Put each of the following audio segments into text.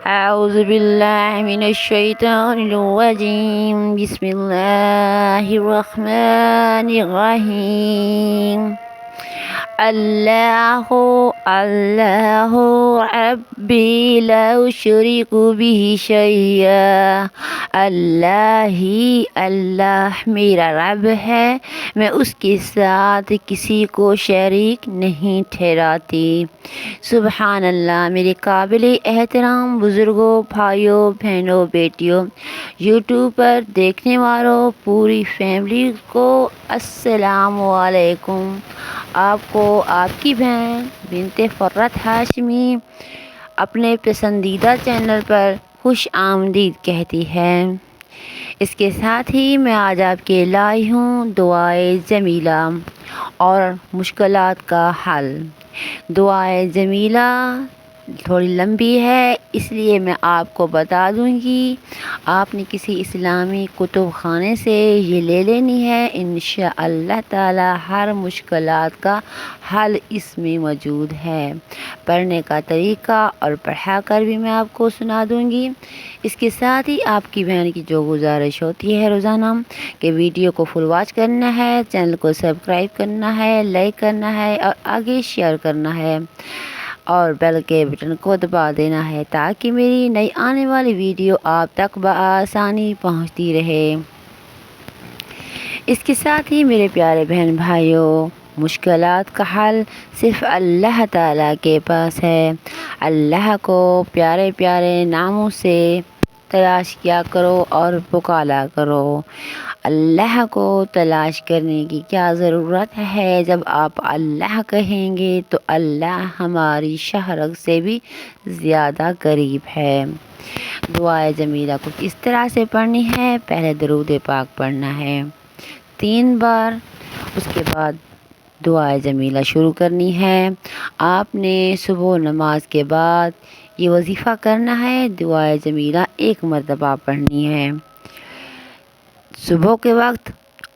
أعوذ بالله من الشيطان الرجيم بسم الله الرحمن الرحيم الله الله ربي لا أشرك به شيئا اللہ ہی اللہ میرا رب ہے، میں اس کے ساتھ کسی کو شریک نہیں ٹھہراتی۔ سبحان اللہ۔ میرے قابل احترام بزرگوں، بھائیوں، بہنوں، بیٹیوں، یوٹیوب پر دیکھنے والوں، پوری فیملی کو السلام علیکم۔ آپ کو آپ کی بہن بنت فرت ہاشمی اپنے پسندیدہ چینل پر خوش آمدید کہتی ہے۔ اس کے ساتھ ہی میں آج آپ کے لائی ہوں دعائے جمیلہ اور مشکلات کا حل۔ دعائے جمیلہ تھوڑی لمبی ہے، اس لیے میں آپ کو بتا دوں گی، آپ نے کسی اسلامی کتب خانے سے یہ لے لینی ہے۔ انشاءاللہ تعالی ہر مشکلات کا حل اس میں موجود ہے۔ پڑھنے کا طریقہ اور پڑھا کر بھی میں آپ کو سنا دوں گی۔ اس کے ساتھ ہی آپ کی بہن کی جو گزارش ہوتی ہے روزانہ کہ ویڈیو کو فل واچ کرنا ہے، چینل کو سبسکرائب کرنا ہے، لائک کرنا ہے اور آگے شیئر کرنا ہے اور بیل کے بٹن کو دبا دینا ہے تاکہ میری نئی آنے والی ویڈیو آپ تک بآسانی پہنچتی رہے۔ اس کے ساتھ ہی میرے پیارے بہن بھائیوں، مشکلات کا حل صرف اللہ تعالیٰ کے پاس ہے۔ اللہ کو پیارے پیارے ناموں سے تلاش کیا کرو اور پکارا کرو۔ اللہ کو تلاش کرنے کی کیا ضرورت ہے؟ جب آپ اللہ کہیں گے تو اللہ ہماری شہرگ سے بھی زیادہ قریب ہے۔ دعائے جمیلہ کو اس طرح سے پڑھنی ہے۔ پہلے درود پاک پڑھنا ہے 3 بار، اس کے بعد دعائے جمیلہ شروع کرنی ہے۔ آپ نے صبح نماز کے بعد یہ وظیفہ کرنا ہے، دعائے جمیلہ 1 مرتبہ پڑھنی ہے صبح کے وقت،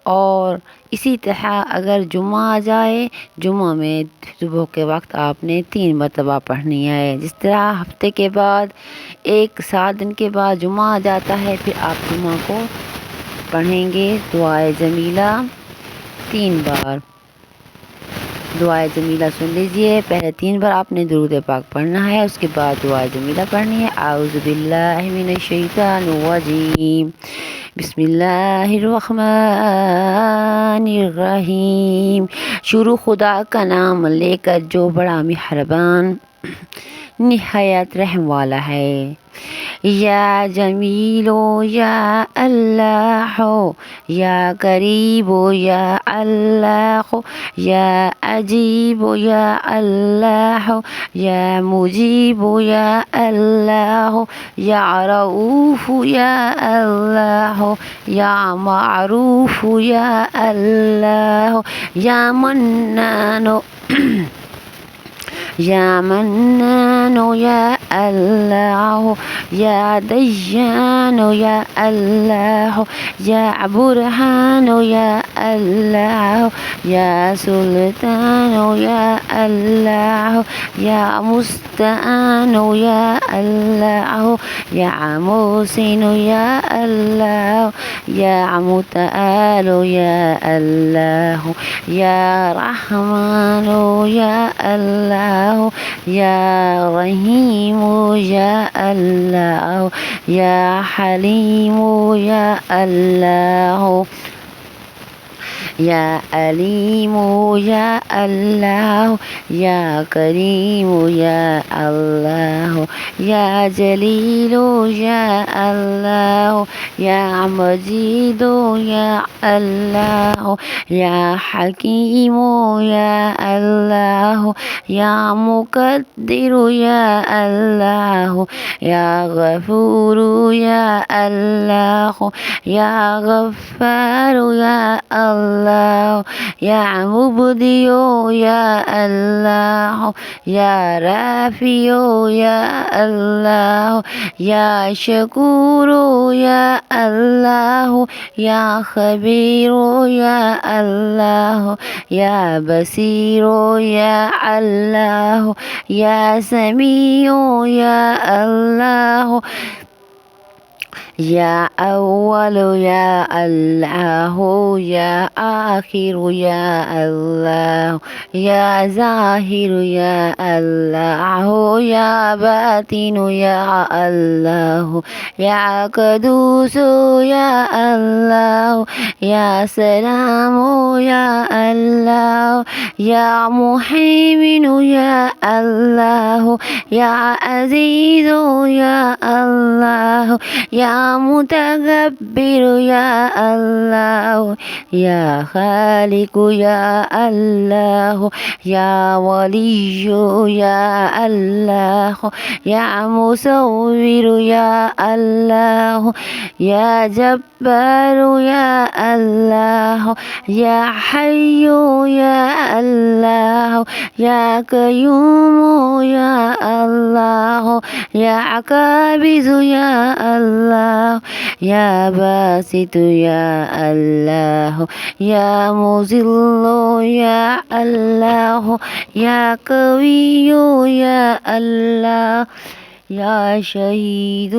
اور اسی طرح اگر جمعہ آ جائے، جمعہ میں صبح کے وقت آپ نے 3 مرتبہ پڑھنی ہے۔ جس طرح ہفتے کے بعد 7 دن کے بعد جمعہ آ جاتا ہے، پھر آپ جمعہ کو پڑھیں گے دعائے جمیلہ 3 بار۔ دعائے جمیلہ سن لیجئے، پہلے 3 بار آپ نے درود پاک پڑھنا ہے، اس کے بعد دعائے جمیلہ پڑھنی ہے۔ اعوذ باللہ من الشیطان الرجیم، بسم اللہ الرحمن الرحیم۔ شروع خدا کا نام لے کر جو بڑا مہربان نہایت رحم والا ہے۔ یا جمیل یا اللہ، یا قریب یا اللہ، یا عجیب یا اللہ، یا مجیب یا اللہ، یا رؤوف یا اللہ، یا معروف یا اللہ، یا منان یا منان یا اللہ، یا دیان یا اللہ، یا برہان یا اللہ، یا سلطان یا اللہ، یا مستعان یا اللہ، یا محسن یا اللہ، یا متعال یا اللہ، یا رحمان یا اللہ، یا رحیم یا اللہ، یا حلیم یا اللہ، یا علیم یا اللہ، یا کریم یا اللہ، یا جلیل یا اللہ، یا مجید یا اللہ، یا حکیم یا اللہ، یا مقدر یا اللہ، یا غفور یا اللہ، یا غفار یا اللہ، یا مبدی یا اللہ، یا رافع یا اللہ، یا شکور یا اللہ، یا خبیر یا اللہ، یا بصیر یا اللہ، یا سمیع یا اللہ، يا أول يا الله يا آخر يا الله يا ظاهر يا الله يا باطن يا الله يا قدوس يا الله يا سلام يا الله يا مهيمن يا الله يا عزيز يا الله يا متكبر يا الله يا خالق يا الله يا ولي يا الله يا مصور يا الله يا جبار يا الله يا حي يا الله يا قيوم يا الله يا قابض يا الله يا باسط يا الله يا مذل يا الله يا قوي يا الله يا شهيد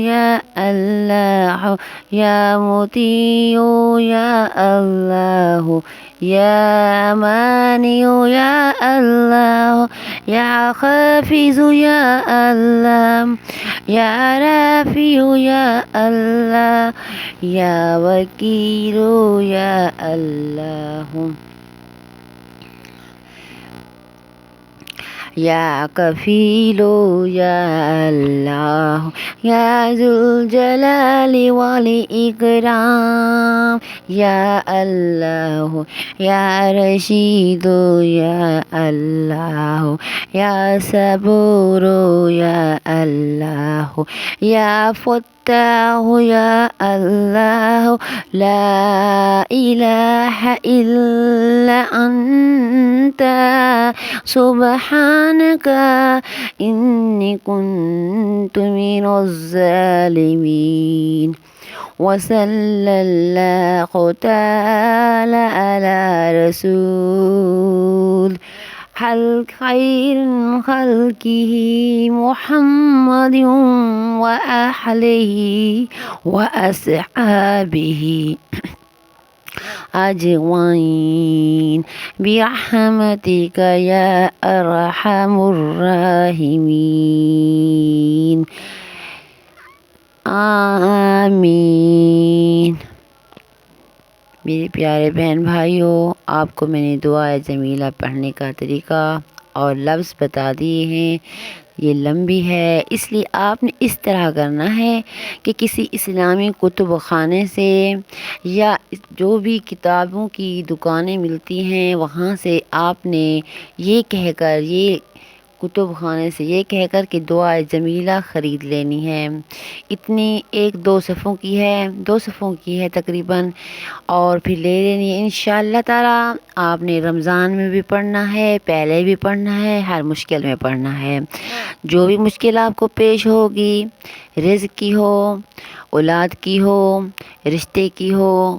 يا الله يا مطيع يا الله يا مانع يا الله يا خافز يا الله يا رافع يا الله يا وكيل يا الله يا كفيل يا الله يا ذو الجلال والإكرام يا الله يا رشيد يا الله يا صبور يا الله يا فتاح يا الله لا إله إلا أنت سبحانك إني كنت من الظالمين وصلى الله تعالى على رسول خير خلقه محمد وأهله وأصحابه أجمعين برحمتك يا أرحم الراحمين آمین۔ میرے پیارے بہن بھائیوں، آپ کو میں نے دعائے جمیلہ پڑھنے کا طریقہ اور لفظ بتا دیے ہیں۔ یہ لمبی ہے، اس لیے آپ نے اس طرح کرنا ہے کہ کسی اسلامی کتب خانے سے یا جو بھی کتابوں کی دکانیں ملتی ہیں وہاں سے آپ نے یہ کہہ کر کتب خانے سے یہ کہہ کر کہ دعائے جمیلہ خرید لینی ہے۔ اتنی 1-2 صفحوں کی ہے تقریباً، اور پھر لے لینی ہے انشاءاللہ تعالی۔ آپ نے رمضان میں بھی پڑھنا ہے، پہلے بھی پڑھنا ہے، ہر مشکل میں پڑھنا ہے۔ جو بھی مشکل آپ کو پیش ہوگی، رزق کی ہو، اولاد کی ہو، رشتے کی ہو،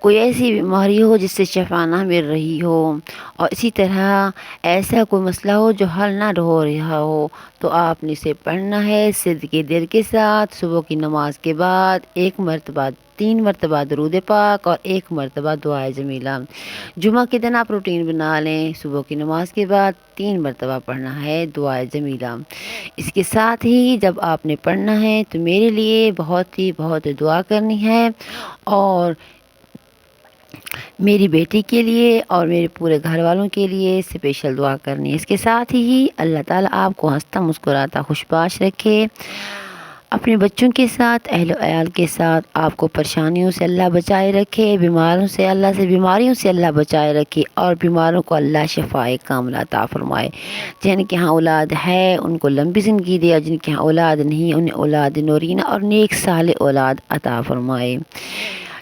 کوئی ایسی بیماری ہو جس سے شفا نہ مل رہی ہو، اور اسی طرح ایسا کوئی مسئلہ ہو جو حل نہ ہو رہا ہو، تو آپ نے اسے پڑھنا ہے صدقے دل کے ساتھ صبح کی نماز کے بعد 3 مرتبہ درود پاک اور 1 مرتبہ دعائے جمیلہ۔ جمعہ کے دن آپ روٹین بنا لیں، صبح کی نماز کے بعد 3 مرتبہ پڑھنا ہے دعائے جمیلہ۔ اس کے ساتھ ہی جب آپ نے پڑھنا ہے تو میرے لیے بہت دعا کرنی ہے، اور میری بیٹی کے لیے اور میرے پورے گھر والوں کے لیے اسپیشل دعا کرنی ہے۔ اس کے ساتھ ہی اللہ تعالیٰ آپ کو ہنستا مسکراتا خوشباش رکھے، اپنے بچوں کے ساتھ، اہل و عیال کے ساتھ آپ کو پریشانیوں سے اللہ بچائے رکھے، بیماریوں سے اللہ بچائے رکھے، اور بیماروں کو اللہ شفائے کاملہ عطا فرمائے۔ جن کے ہاں اولاد ہے ان کو لمبی زندگی دے، اور جن کے ہاں اولاد نہیں انہیں اولاد نورینہ اور نیک صالح اولاد عطا فرمائے۔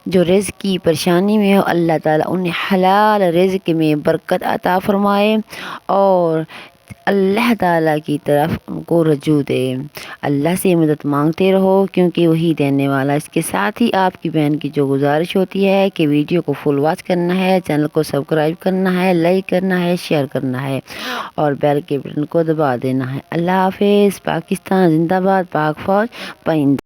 جو رزق کی پریشانی میں ہو اللہ تعالیٰ انہیں حلال رزق میں برکت عطا فرمائے، اور اللہ تعالیٰ کی طرف ان کو رجوع دے۔ اللہ سے مدد مانگتے رہو کیونکہ وہی دینے والا۔ اس کے ساتھ ہی آپ کی بہن کی جو گزارش ہوتی ہے کہ ویڈیو کو فل واچ کرنا ہے، چینل کو سبسکرائب کرنا ہے، لائک کرنا ہے، شیئر کرنا ہے اور بیل کے بٹن کو دبا دینا ہے۔ اللہ حافظ۔ پاکستان زندہ باد، پاک فوج پائندہ۔